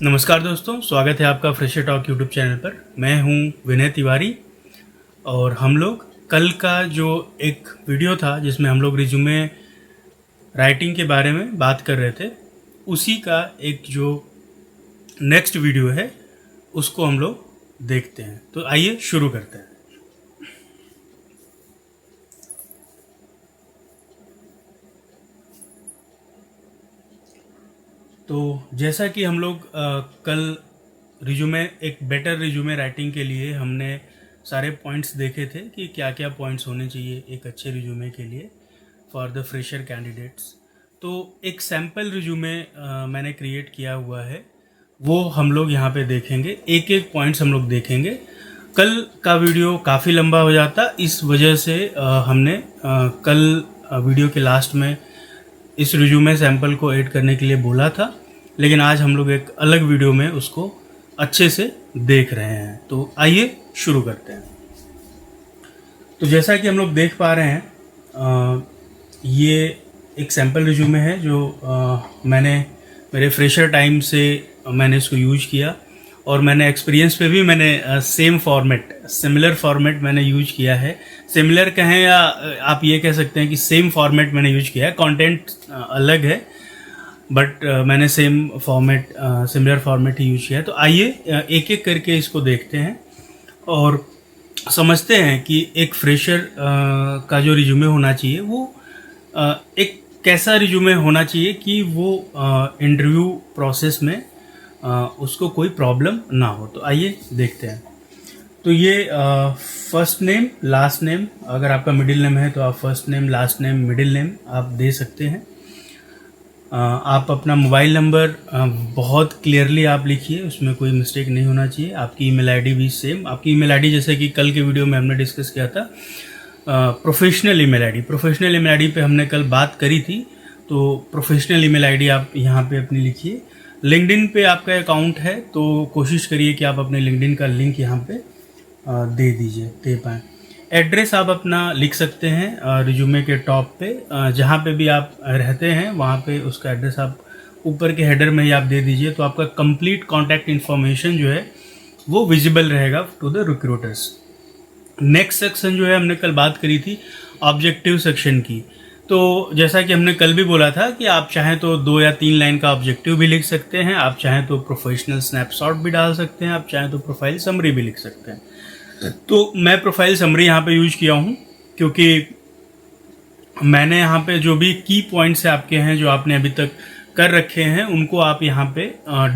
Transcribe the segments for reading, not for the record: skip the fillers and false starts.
नमस्कार दोस्तों, स्वागत है आपका फ्रेशर टॉक यूट्यूब चैनल पर। मैं हूं विनय तिवारी और हम लोग कल का जो एक वीडियो था जिसमें हम लोग रिज्यूमे राइटिंग के बारे में बात कर रहे थे, उसी का एक जो नेक्स्ट वीडियो है उसको हम लोग देखते हैं। तो आइए शुरू करते हैं। तो जैसा कि हम लोग कल रिज्यूमे एक बेटर रिज्यूमे राइटिंग के लिए हमने सारे पॉइंट्स देखे थे कि क्या क्या पॉइंट्स होने चाहिए एक अच्छे रिज्यूमे के लिए फॉर द फ्रेशर कैंडिडेट्स। तो एक सैम्पल रिज्यूमे मैंने क्रिएट किया हुआ है, वो हम लोग यहाँ पे देखेंगे। एक एक पॉइंट्स हम लोग देखेंगे। कल का वीडियो काफ़ी लंबा हो जाता, इस वजह से हमने कल वीडियो के लास्ट में इस रिज्यूमे सैम्पल को ऐड करने के लिए बोला था, लेकिन आज हम लोग एक अलग वीडियो में उसको अच्छे से देख रहे हैं। तो आइए शुरू करते हैं। तो जैसा कि हम लोग देख पा रहे हैं, ये एक सैम्पल रिज्यूमे है जो मैंने मेरे फ्रेशर टाइम से मैंने इसको यूज किया और मैंने एक्सपीरियंस पे भी मैंने सेम फॉर्मेट सिमिलर फॉर्मेट मैंने यूज किया है। सिमिलर कहें या आप ये कह सकते हैं कि सेम फॉर्मेट मैंने यूज किया है। कंटेंट अलग है बट मैंने सेम फॉर्मेट सिमिलर फॉर्मेट ही यूज किया है। तो आइए एक एक करके इसको देखते हैं और समझते हैं कि एक फ्रेशर का जो रिज्यूमे होना चाहिए वो एक कैसा रिज्यूमे होना चाहिए कि वो इंटरव्यू प्रोसेस में उसको कोई प्रॉब्लम ना हो। तो आइए देखते हैं। तो ये फर्स्ट नेम लास्ट नेम, अगर आपका मिडिल नेम है तो आप first name last name middle name आप दे सकते हैं। आप अपना मोबाइल नंबर बहुत क्लियरली आप लिखिए, उसमें कोई मिस्टेक नहीं होना चाहिए। आपकी ईमेल आईडी भी सेम, आपकी ईमेल आईडी जैसे कि कल के वीडियो में हमने डिस्कस किया था, प्रोफेशनल ईमेल आईडी पे हमने कल बात करी थी। तो प्रोफेशनल ईमेल आईडी आप यहाँ पे अपनी लिखिए। लिंक्डइन पे आपका अकाउंट है तो कोशिश करिए कि आप अपने लिंक्डइन का लिंक यहाँ पे दे पाएँ। एड्रेस आप अपना लिख सकते हैं रिज्यूमे के टॉप पे, जहाँ पे भी आप रहते हैं वहाँ पे उसका एड्रेस आप ऊपर के हेडर में ही आप दे दीजिए। तो आपका कंप्लीट कॉन्टैक्ट इन्फॉर्मेशन जो है वो विजिबल रहेगा to the recruiters. Next section जो है हमने कल बात करी थी ऑब्जेक्टिव सेक्शन की। तो जैसा कि हमने कल भी बोला था कि आप चाहें तो 2 या 3 लाइन का ऑब्जेक्टिव भी लिख सकते हैं, आप चाहें तो प्रोफेशनल स्नैपशॉट भी डाल सकते हैं, आप चाहें तो प्रोफाइल समरी भी लिख सकते हैं। तो मैं प्रोफाइल समरी यहाँ पे यूज किया हूँ क्योंकि मैंने यहाँ पे जो भी की पॉइंट्स आपके हैं जो आपने अभी तक कर रखे हैं उनको आप यहाँ पे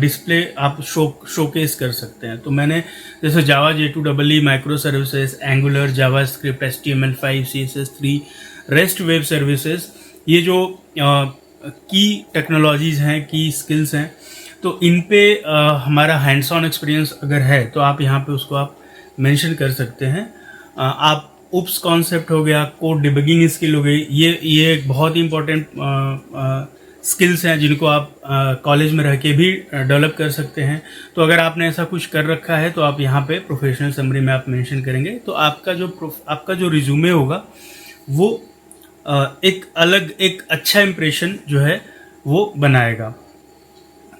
डिस्प्ले आप शोकेस कर सकते हैं। तो मैंने जैसे जावा J2EE, micro services, angular, JavaScript, HTML5, CSS3, rest web services, ये जो की टेक्नोलॉजीज़ हैं, की स्किल्स हैं, तो इन पे हमारा हैंड्स ऑन एक्सपीरियंस अगर है तो आप यहाँ पे उसको आप मेंशन कर सकते हैं। आप उप्स कॉन्सेप्ट हो गया, कोड डिबगिंग स्किल हो गई, ये एक बहुत ही इंपॉर्टेंट स्किल्स हैं जिनको आप कॉलेज में रह के भी डेवलप कर सकते हैं। तो अगर आपने ऐसा कुछ कर रखा है तो आप यहाँ पे प्रोफेशनल समरी में आप मेंशन करेंगे तो आपका जो रिज्यूमे होगा वो एक अच्छा इंप्रेशन जो है वो बनाएगा।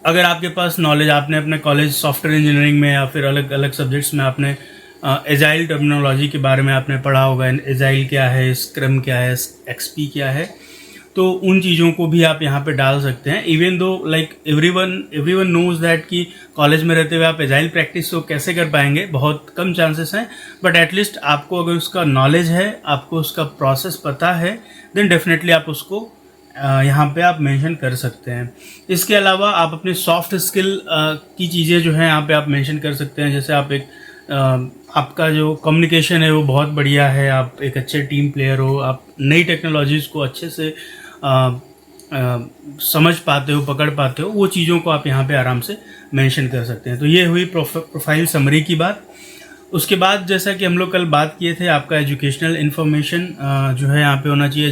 अगर आपके पास नॉलेज, आपने अपने कॉलेज सॉफ्टवेयर इंजीनियरिंग में या फिर अलग अलग सब्जेक्ट्स में आपने एजाइल टर्मिनोलॉजी के बारे में आपने पढ़ा होगा, एजाइल क्या है, स्क्रम क्या है, एक्सपी क्या है, तो उन चीज़ों को भी आप यहाँ पे डाल सकते हैं। Even though like everyone knows that कि कॉलेज में रहते हुए आप एजाइल प्रैक्टिस तो कैसे कर पाएंगे, बहुत कम चांसेस हैं, बट एटलीस्ट आपको अगर उसका नॉलेज है, आपको उसका प्रोसेस पता है, देन डेफिनेटली आप उसको यहाँ पे आप मेंशन कर सकते हैं। इसके अलावा आप अपने सॉफ्ट स्किल की चीज़ें जो हैं यहाँ पे आप मेंशन कर सकते हैं। जैसे आप आपका जो कम्युनिकेशन है वो बहुत बढ़िया है, आप एक अच्छे टीम प्लेयर हो, आप नई टेक्नोलॉजीज़ को अच्छे से समझ पाते हो, पकड़ पाते हो, वो चीज़ों को आप यहाँ पे आराम से मेंशन कर सकते हैं। तो ये हुई प्रोफाइल समरी की बात। उसके बाद जैसा कि हम लोग कल बात किए थे, आपका एजुकेशनल इन्फॉर्मेशन जो है यहाँ पे होना चाहिए,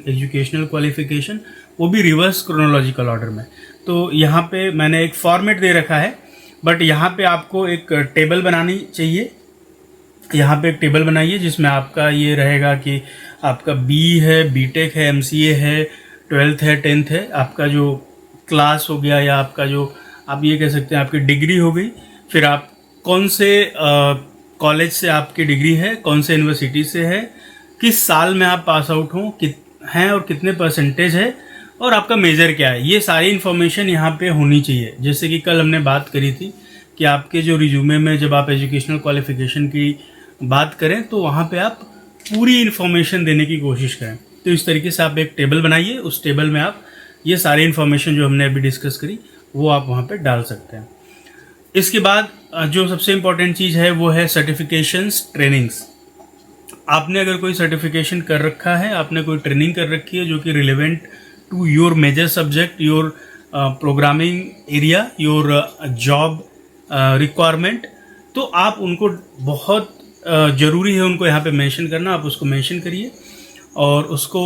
एजुकेशनल क्वालिफिकेशन, वो भी रिवर्स क्रोनोलॉजिकल ऑर्डर में। तो यहाँ पे मैंने एक फॉर्मेट दे रखा है, बट यहाँ पे आपको एक टेबल बनानी चाहिए। यहाँ पे एक टेबल बनाइए जिसमें आपका ये रहेगा कि आपका बी है, बीटेक है, एमसीए है, 12th है, 10th है, आपका जो क्लास हो गया या आपका जो आप ये कह सकते हैं आपकी डिग्री हो गई, फिर आप कौन से कॉलेज से आपकी डिग्री है, कौन से यूनिवर्सिटी से है, किस साल में आप पास आउट हैं और कितने परसेंटेज है, और आपका मेजर क्या है, ये सारी इन्फॉर्मेशन यहाँ पे होनी चाहिए। जैसे कि कल हमने बात करी थी कि आपके जो रिज्यूमे में जब आप एजुकेशनल क्वालिफिकेशन की बात करें तो वहाँ पे आप पूरी इन्फॉर्मेशन देने की कोशिश करें। तो इस तरीके से आप एक टेबल बनाइए, उस टेबल में आप ये सारी इन्फॉर्मेशन जो हमने अभी डिस्कस करी वो आप वहाँ पे डाल सकते हैं। इसके बाद जो सबसे इम्पोर्टेंट चीज़ है वो है सर्टिफिकेशंस, ट्रेनिंग्स। आपने अगर कोई सर्टिफिकेशन कर रखा है, आपने कोई ट्रेनिंग कर रखी है जो कि relevant to your major subject, your programming area, your job requirement, तो आप उनको बहुत ज़रूरी है उनको यहाँ पे मेंशन करना। आप उसको मेंशन करिए और उसको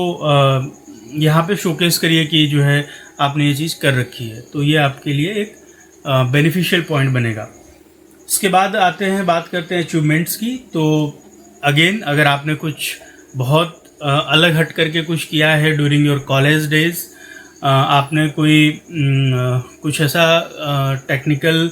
यहाँ पे शोकेस करिए कि जो है आपने ये चीज़ कर रखी है, तो ये आपके लिए एक बेनिफिशियल पॉइंट बनेगा। इसके बाद बात करते हैं अचीवमेंट्स की। तो अगेन अगर आपने कुछ बहुत अलग हट करके कुछ किया है ड्यूरिंग योर कॉलेज डेज, आपने कोई कुछ ऐसा टेक्निकल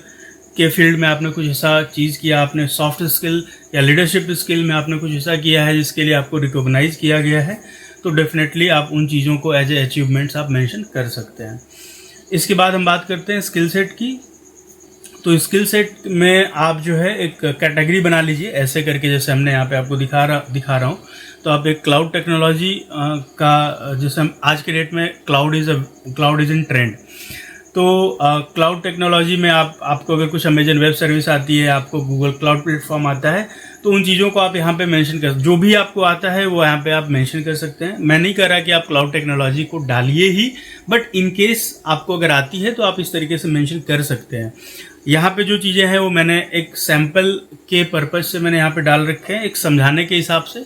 के फील्ड में आपने कुछ ऐसा चीज़ किया, आपने सॉफ्ट स्किल या लीडरशिप स्किल में आपने कुछ ऐसा किया है जिसके लिए आपको रिकॉग्नाइज किया गया है, तो डेफिनेटली आप उन चीज़ों को एज ए अचीवमेंट्स आप मेंशन कर सकते हैं। इसके बाद हम बात करते हैं स्किल सेट की। तो स्किल सेट में आप जो है एक कैटेगरी बना लीजिए ऐसे करके, जैसे हमने यहाँ पे आपको दिखा रहा हूँ। तो आप एक क्लाउड टेक्नोलॉजी का, जैसे हम आज के डेट में क्लाउड इज़ इन ट्रेंड, तो क्लाउड टेक्नोलॉजी में आपको अगर कुछ अमेजन वेब सर्विस आती है, आपको गूगल क्लाउड प्लेटफॉर्म आता है, तो उन चीज़ों को आप यहाँ पे मेंशन कर, जो भी आपको आता है वो यहाँ पे आप मेंशन कर सकते हैं। मैं नहीं कह रहा कि आप क्लाउड टेक्नोलॉजी को डालिए ही, बट इन केस आपको अगर आती है तो आप इस तरीके से मेंशन कर सकते हैं। यहाँ पे जो चीज़ें हैं वो मैंने एक सैम्पल के पर्पज़ से मैंने यहाँ पे डाल रखे हैं, एक समझाने के हिसाब से।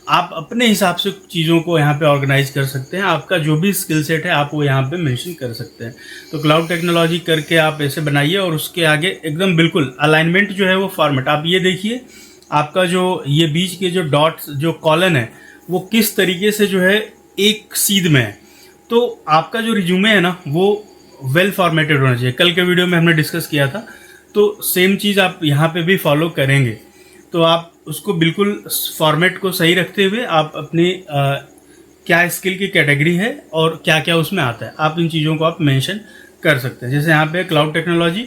आप अपने हिसाब से चीज़ों को यहाँ पे ऑर्गेनाइज कर सकते हैं। आपका जो भी स्किल सेट है आप वो यहाँ पे मेंशन कर सकते हैं। तो क्लाउड टेक्नोलॉजी करके आप ऐसे बनाइए और उसके आगे एकदम बिल्कुल अलाइनमेंट जो है वो फॉर्मेट आप ये देखिए, आपका जो ये बीच के जो डॉट्स जो कॉलन है वो किस तरीके से जो है एक सीध में है। तो आपका जो रिज्यूमे है ना वो वेल फॉर्मेटेड होना चाहिए। कल के वीडियो में हमने डिस्कस किया था, तो सेम चीज़ आप यहाँ पे भी फॉलो करेंगे। तो आप उसको बिल्कुल फॉर्मेट को सही रखते हुए आप अपनी क्या स्किल की कैटेगरी है और क्या क्या उसमें आता है, आप इन चीज़ों को आप मेंशन कर सकते हैं। जैसे यहाँ पे क्लाउड टेक्नोलॉजी,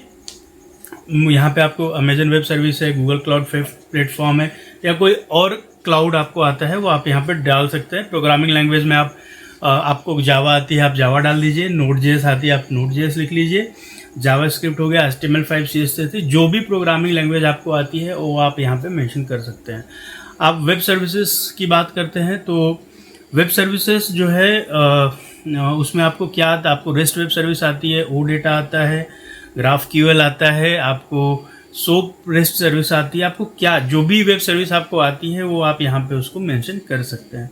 यहाँ पे आपको अमेजन वेब सर्विस है, गूगल क्लाउड प्लेटफॉर्म है, या कोई और क्लाउड आपको आता है वो आप यहाँ पे डाल सकते हैं। प्रोग्रामिंग लैंग्वेज में आपको जावा आती है, आप जावा डाल दीजिए। नोड.js आती है, आप नोड.js लिख लीजिए। जावा स्क्रिप्ट हो गया, HTML5 CSS, जो भी प्रोग्रामिंग लैंग्वेज आपको आती है वो आप यहाँ पे मेंशन कर सकते हैं। आप वेब सर्विसेज की बात करते हैं तो वेब सर्विसेज जो है उसमें आपको क्या आता है, आपको रेस्ट वेब सर्विस आती है, OData आता है, GraphQL आता है, आपको सोप रेस्ट सर्विस आती है। आपको क्या जो भी वेब सर्विस आपको आती है वो आप यहाँ पे उसको मेंशन कर सकते हैं।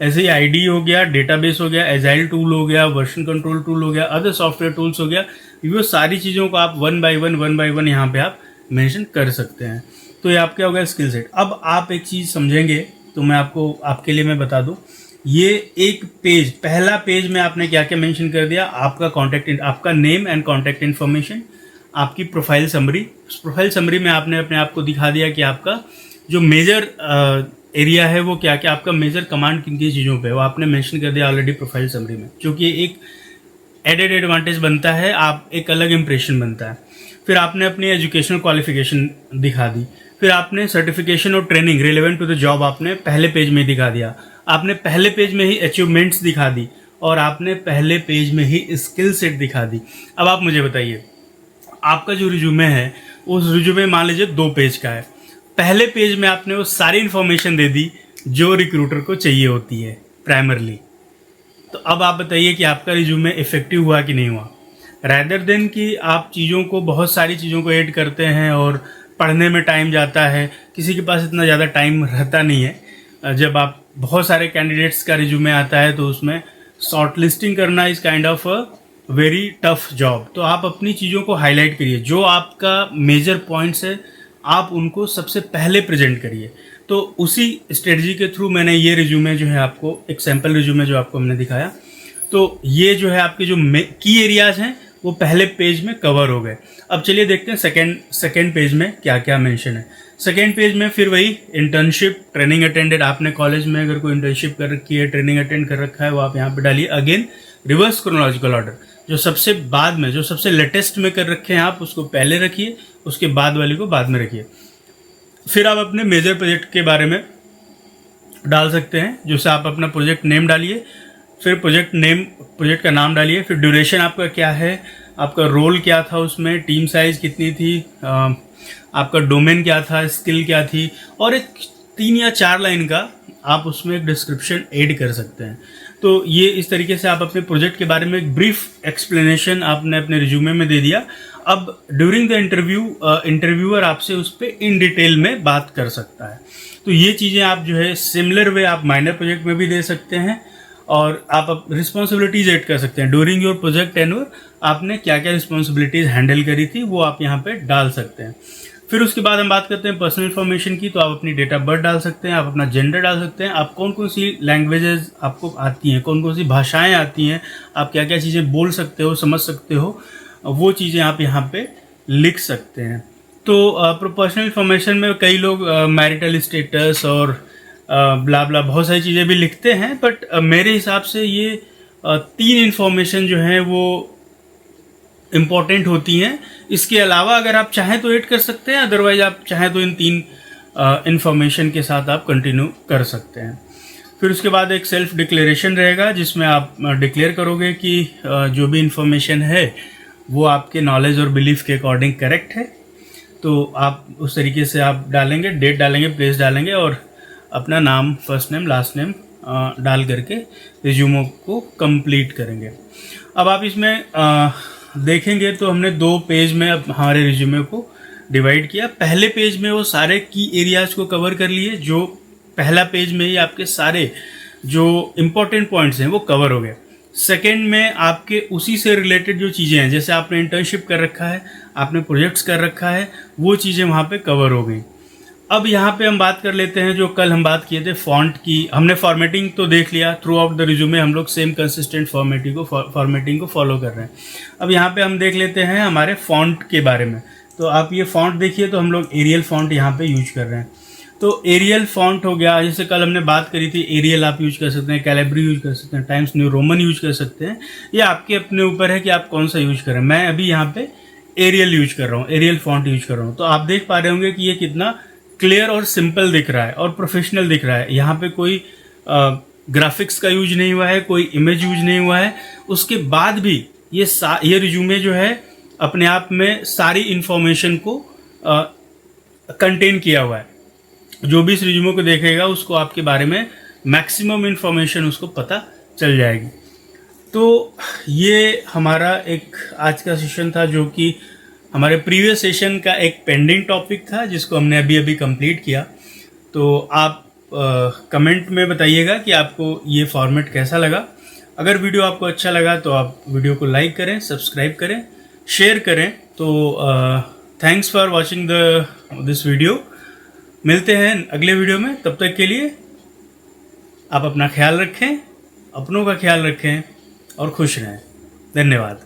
ऐसे ही ID हो गया, डेटाबेस हो गया, एजाइल टूल हो गया, वर्जन कंट्रोल टूल हो गया, अदर सॉफ्टवेयर टूल्स हो गया, वो सारी चीज़ों को आप वन बाय वन यहाँ पे आप मेंशन कर सकते हैं। तो ये आपका हो गया स्किल सेट। अब आप एक चीज़ समझेंगे तो मैं आपके लिए मैं बता दूं, ये एक पेज, पहला पेज में आपने क्या क्या मेंशन कर दिया, आपका नेम एंड कॉन्टैक्ट इन्फॉर्मेशन, आपकी प्रोफाइल समरी में आपने अपने आप को दिखा दिया कि आपका जो मेजर एरिया है वो क्या क्या, आपका मेजर कमांड किन किन चीज़ों पे वो आपने मेंशन कर दिया ऑलरेडी प्रोफाइल समरी में, क्योंकि एक एडेड एडवांटेज बनता है, आप एक अलग इंप्रेशन बनता है। फिर आपने अपनी एजुकेशनल क्वालिफिकेशन दिखा दी, फिर आपने सर्टिफिकेशन और training relevant to the job आपने पहले पेज में दिखा दिया, आपने पहले पेज में ही अचीवमेंट्स दिखा दी, और आपने पहले पेज में ही स्किल सेट दिखा दी। अब आप मुझे बताइए, आपका जो रिज्यूमे है उस रिज्यूमे मान लीजिए 2 पेज का है, पहले पेज में आपने वो सारी इन्फॉर्मेशन दे दी जो रिक्रूटर को चाहिए होती है प्राइमरली। तो अब आप बताइए कि आपका रिज्यूमे इफेक्टिव हुआ कि नहीं हुआ। रैदर देन कि आप बहुत सारी चीज़ों को ऐड करते हैं और पढ़ने में टाइम जाता है, किसी के पास इतना ज़्यादा टाइम रहता नहीं है। जब आप बहुत सारे कैंडिडेट्स का रिज्यूमे आता है तो उसमें शॉर्ट लिस्टिंग करना is kind of a very tough job. तो आप अपनी चीज़ों को हाईलाइट करिए, जो आपका मेजर पॉइंट्स है आप उनको सबसे पहले प्रेजेंट करिए। तो उसी स्ट्रेटजी के थ्रू मैंने ये रिज्यूमे जो है आपको, एक सैम्पल रिज्यूमे जो आपको हमने दिखाया, तो ये जो है आपके जो की एरियाज हैं वो पहले पेज में कवर हो गए। अब चलिए देखते हैं सेकेंड पेज में क्या क्या मेंशन है। सेकेंड पेज में फिर वही इंटर्नशिप, ट्रेनिंग अटेंडेड, आपने कॉलेज में अगर कोई इंटर्नशिप कर रखी है, ट्रेनिंग अटेंड कर रखा है, वो आप यहाँ पे डालिए। अगेन रिवर्स क्रोनोलॉजिकल ऑर्डर, जो सबसे बाद में, जो सबसे लेटेस्ट में कर रखे हैं आप, उसको पहले रखिए, उसके बाद वाली को बाद में रखिए। फिर आप अपने मेजर प्रोजेक्ट के बारे में डाल सकते हैं, जैसे आप अपना प्रोजेक्ट नेम डालिए, फिर प्रोजेक्ट का नाम डालिए, फिर ड्यूरेशन आपका क्या है, आपका रोल क्या था उसमें, टीम साइज कितनी थी, आपका डोमेन क्या था, स्किल क्या थी, और एक 3 या 4 लाइन का आप उसमें एक डिस्क्रिप्शन ऐड कर सकते हैं। तो ये इस तरीके से आप अपने प्रोजेक्ट के बारे में एक ब्रीफ एक्सप्लेनेशन आपने अपने रिज्यूमे में दे दिया। अब ड्यूरिंग द इंटरव्यू इंटरव्यूअर आपसे उस पर इन डिटेल में बात कर सकता है। तो ये चीज़ें आप जो है सिमिलर वे आप माइनर प्रोजेक्ट में भी दे सकते हैं, और आप रिस्पॉन्सिबिलिटीज ऐड कर सकते हैं। ड्यूरिंग योर प्रोजेक्ट टेन्योर आपने क्या क्या रिस्पॉन्सिबिलिटीज हैंडल करी थी, वो आप यहाँ पे डाल सकते हैं। फिर उसके बाद हम बात करते हैं पर्सनल इन्फॉर्मेशन की। तो आप अपनी डेट ऑफ बर्थ डाल सकते हैं, आप अपना जेंडर डाल सकते हैं, आप कौन कौन सी लैंग्वेजेस आपको आती हैं, कौन कौन सी भाषाएं आती हैं, आप क्या क्या चीज़ें बोल सकते हो, समझ सकते हो, वो चीज़ें आप यहाँ पे लिख सकते हैं। तो पर्सनल इन्फॉर्मेशन में कई लोग मैरिटल स्टेटस और ब्ला ब्ला बहुत सारी चीज़ें भी लिखते हैं, बट मेरे हिसाब से ये 3 इन्फॉर्मेशन जो हैं वो इम्पॉर्टेंट होती हैं। इसके अलावा अगर आप चाहें तो ऐड कर सकते हैं, अदरवाइज आप चाहें तो इन 3 इन्फॉर्मेशन के साथ आप कंटिन्यू कर सकते हैं। फिर उसके बाद एक सेल्फ डिक्लेरेशन रहेगा, जिसमें आप डिक्लेयर करोगे कि जो भी इन्फॉर्मेशन है वो आपके नॉलेज और बिलीफ के अकॉर्डिंग करेक्ट है। तो आप उस तरीके से आप डालेंगे, डेट डालेंगे, प्लेस डालेंगे, और अपना नाम, फर्स्ट नेम, लास्ट नेम डाल करके रिज्यूमो को कंप्लीट करेंगे। अब आप इसमें देखेंगे तो हमने 2 पेज में अब हमारे रिज्यूमे को डिवाइड किया। पहले पेज में वो सारे की एरियाज को कवर कर लिए, जो पहला पेज में ही आपके सारे जो इम्पोर्टेंट पॉइंट्स हैं वो कवर हो गए। सेकेंड में आपके उसी से रिलेटेड जो चीज़ें हैं, जैसे आपने इंटर्नशिप कर रखा है, आपने प्रोजेक्ट्स कर रखा है, वो चीज़ें वहाँ पे कवर हो गई। अब यहाँ पे हम बात कर लेते हैं जो कल हम बात किए थे फॉन्ट की। हमने फॉर्मेटिंग तो देख लिया, थ्रू आउट द रिज्यूमे हम लोग सेम कंसिस्टेंट फॉर्मेटिंग को फॉलो कर रहे हैं। अब यहाँ पे हम देख लेते हैं हमारे फॉन्ट के बारे में। तो आप ये फॉन्ट देखिए, तो हम लोग एरियल फॉन्ट यहाँ पे यूज कर रहे हैं। तो एरियल फॉन्ट हो गया, जैसे कल हमने बात करी थी, एरियल आप यूज कर सकते हैं, कैलिब्री यूज कर सकते हैं, टाइम्स न्यू रोमन यूज कर सकते हैं। ये आपके अपने ऊपर है कि आप कौन सा यूज करें। मैं अभी यहाँ पे एरियल यूज कर रहा हूँ, एरियल फॉन्ट यूज कर रहा हूँ। तो आप देख पा रहे होंगे कि ये कितना क्लियर और सिंपल दिख रहा है और प्रोफेशनल दिख रहा है। यहाँ पे कोई ग्राफिक्स का यूज नहीं हुआ है, कोई इमेज यूज नहीं हुआ है। उसके बाद भी ये रिज्यूमे जो है अपने आप में सारी इंफॉर्मेशन को कंटेन किया हुआ है। जो भी इस रिज्यूमे को देखेगा उसको आपके बारे में मैक्सिमम इंफॉर्मेशन उसको पता चल जाएगी। तो ये हमारा एक आज का सेशन था, जो कि हमारे प्रीवियस सेशन का एक पेंडिंग टॉपिक था, जिसको हमने अभी अभी कंप्लीट किया। तो आप कमेंट में बताइएगा कि आपको ये फॉर्मेट कैसा लगा। अगर वीडियो आपको अच्छा लगा तो आप वीडियो को लाइक करें, सब्सक्राइब करें, शेयर करें। तो thanks for watching this video. मिलते हैं अगले वीडियो में, तब तक के लिए आप अपना ख्याल रखें, अपनों का ख्याल रखें और खुश रहें। धन्यवाद।